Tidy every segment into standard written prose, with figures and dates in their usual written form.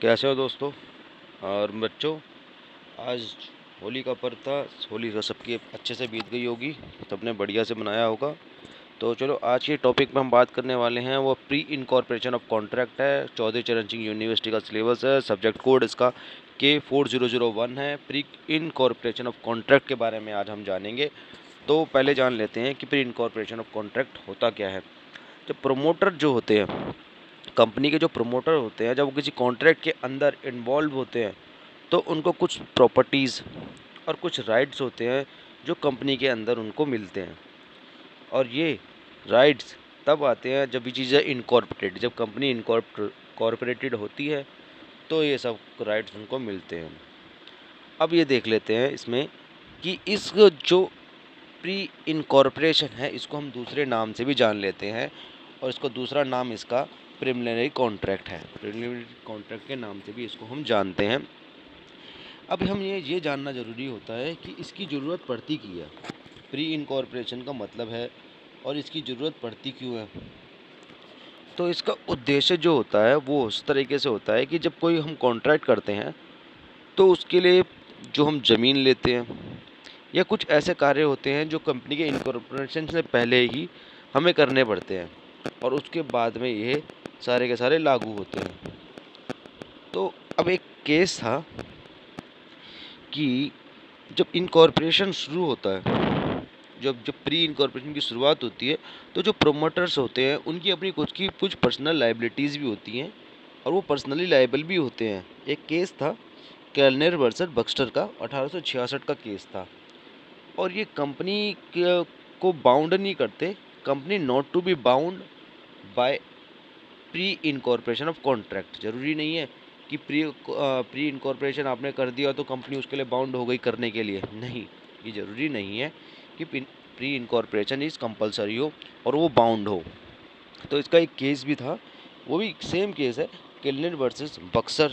कैसे हो दोस्तों और बच्चों। आज होली का पर्व था। होली का सबकी अच्छे से बीत गई होगी, सबने बढ़िया से मनाया होगा। तो चलो आज के टॉपिक पे हम बात करने वाले हैं, वो प्री इनकॉर्पोरेशन ऑफ कॉन्ट्रैक्ट है। चौधरी चरण सिंह यूनिवर्सिटी का सिलेबस है। सब्जेक्ट कोड इसका K4001 है। प्री इनकॉर्पोरेशन ऑफ कॉन्ट्रैक्ट के बारे में आज हम जानेंगे। तो पहले जान लेते हैं कि प्री इनकॉर्पोरेशन ऑफ कॉन्ट्रैक्ट होता क्या है। जब प्रोमोटर जो होते हैं, कंपनी के जो प्रमोटर होते हैं, जब वो किसी कॉन्ट्रैक्ट के अंदर इन्वॉल्व होते हैं तो उनको कुछ प्रॉपर्टीज़ और कुछ राइट्स होते हैं जो कंपनी के अंदर उनको मिलते हैं। और ये राइट्स तब आते हैं जब ये चीज़ें इनकॉर्पोरेटेड, जब कंपनी इनकॉर्पोरेटेड होती है तो ये सब राइट्स उनको मिलते हैं। अब ये देख लेते हैं इसमें कि इस जो प्री इनकॉर्पोरेशन है इसको हम दूसरे नाम से भी जान लेते हैं, और इसको दूसरा नाम इसका प्रिलिमिनरी कॉन्ट्रैक्ट है। प्रिलिमिनरी कॉन्ट्रैक्ट के नाम से भी इसको हम जानते हैं। अब हम ये जानना ज़रूरी होता है कि इसकी ज़रूरत पड़ती क्यों है। प्री इनकॉर्पोरेशन का मतलब है और इसकी ज़रूरत पड़ती क्यों है। तो इसका उद्देश्य जो होता है वो उस तरीके से होता है कि जब कोई हम कॉन्ट्रैक्ट करते हैं तो उसके लिए जो हम ज़मीन लेते हैं या कुछ ऐसे कार्य होते हैं जो कंपनी के इनकॉर्पोरेशन से पहले ही हमें करने पड़ते हैं और उसके बाद में ये सारे के सारे लागू होते हैं। तो अब एक केस था कि जब इनकॉर्पोरेशन शुरू होता है, जब जब प्री इनकॉर्पोरेशन की शुरुआत होती है तो जो प्रोमोटर्स होते हैं उनकी अपनी कुछ पर्सनल लाइबिलिटीज़ भी होती हैं और वो पर्सनली लाइबल भी होते हैं। एक केस था कैलनर वर्सेस बक्स्टर का, 1866 का केस था। और ये कंपनी को बाउंड नहीं करते। Company not to be bound by pre incorporation of contract. ज़रूरी नहीं है कि प्री इनकॉर्पोरेशन आपने कर दिया तो कंपनी उसके लिए बाउंड हो गई करने के लिए। नहीं, ये ज़रूरी नहीं है कि प्री इनकॉर्पोरेशन इज़ कंपलसरी हो और वो बाउंड हो। तो इसका एक केस भी था, वो भी सेम केस है, किलनेर वर्सेस बक्सर,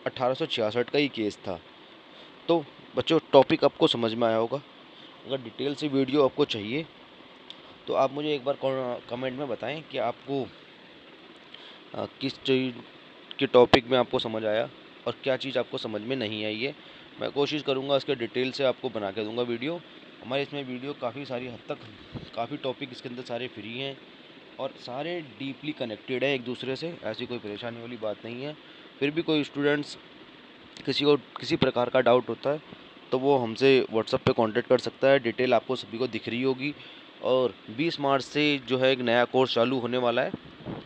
1866 का ही केस था। तो बच्चों टॉपिक आपको समझ में आया होगा। अगर डिटेल से वीडियो आपको चाहिए तो आप मुझे एक बार कमेंट में बताएं कि आपको किस चीज़ के टॉपिक में आपको समझ आया और क्या चीज़ आपको समझ में नहीं आई है। मैं कोशिश करूँगा इसके डिटेल से आपको बना के दूँगा वीडियो। हमारे इसमें वीडियो काफ़ी सारी हद तक, काफ़ी टॉपिक इसके अंदर सारे फ्री हैं और सारे डीपली कनेक्टेड है एक दूसरे से। ऐसी कोई परेशानी वाली बात नहीं है। फिर भी कोई स्टूडेंट्स किसी को किसी प्रकार का डाउट होता है तो वो हमसे व्हाट्सएप पे कांटेक्ट कर सकता है। डिटेल आपको सभी को दिख रही होगी। और 20 मार्च से जो है एक नया कोर्स चालू होने वाला है।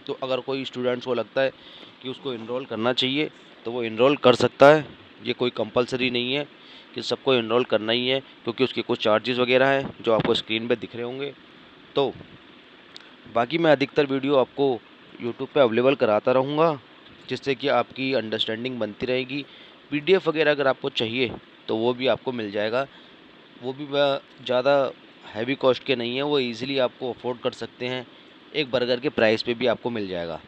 तो अगर कोई स्टूडेंट्स को लगता है कि उसको इनरोल करना चाहिए तो वो इनरोल कर सकता है। ये कोई कंपलसरी नहीं है कि सबको इनरोल करना ही है, क्योंकि उसके कुछ चार्जेस वगैरह हैं जो आपको स्क्रीन पे दिख रहे होंगे। तो बाकी मैं अधिकतर वीडियो आपको यूट्यूब पे अवेलेबल कराता रहूँगा, जिससे कि आपकी अंडरस्टैंडिंग बनती रहेगी। पीडीएफ वगैरह अगर आपको चाहिए तो वो भी आपको मिल जाएगा। वो भी ज़्यादा हैवी कॉस्ट के नहीं है, वो इजीली आपको अफोर्ड कर सकते हैं। एक बर्गर के प्राइस पे भी आपको मिल जाएगा।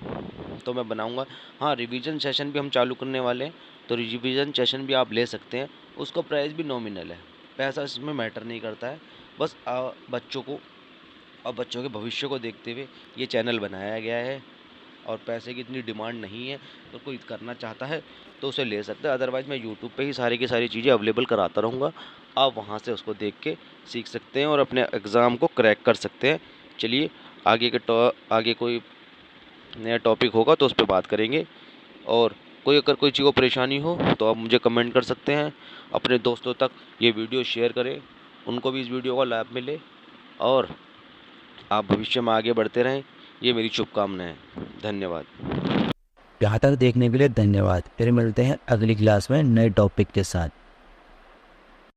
तो मैं बनाऊंगा। हाँ, रिवीजन सेशन भी हम चालू करने वाले हैं, तो रिवीजन सेशन भी आप ले सकते हैं। उसका प्राइस भी नॉमिनल है, पैसा इसमें मैटर नहीं करता है। बस बच्चों को और बच्चों के भविष्य को देखते हुए ये चैनल बनाया गया है। और पैसे की इतनी डिमांड नहीं है, तो कोई करना चाहता है तो उसे ले सकता है। अदरवाइज़ मैं यूट्यूब पे ही सारी की सारी चीज़ें अवेलेबल कराता रहूँगा। आप वहाँ से उसको देख के सीख सकते हैं और अपने एग्ज़ाम को क्रैक कर सकते हैं। चलिए आगे कोई नया टॉपिक होगा तो उस पर बात करेंगे। और अगर कोई चीज़ को परेशानी हो तो आप मुझे कमेंट कर सकते हैं। अपने दोस्तों तक ये वीडियो शेयर करें, उनको भी इस वीडियो का लाभ मिले और आप भविष्य में आगे बढ़ते रहें। ये मेरी शुभकामनाएं हैं। धन्यवाद। यहाँ तक देखने के लिए धन्यवाद। फिर मिलते हैं अगली क्लास में नए टॉपिक के साथ।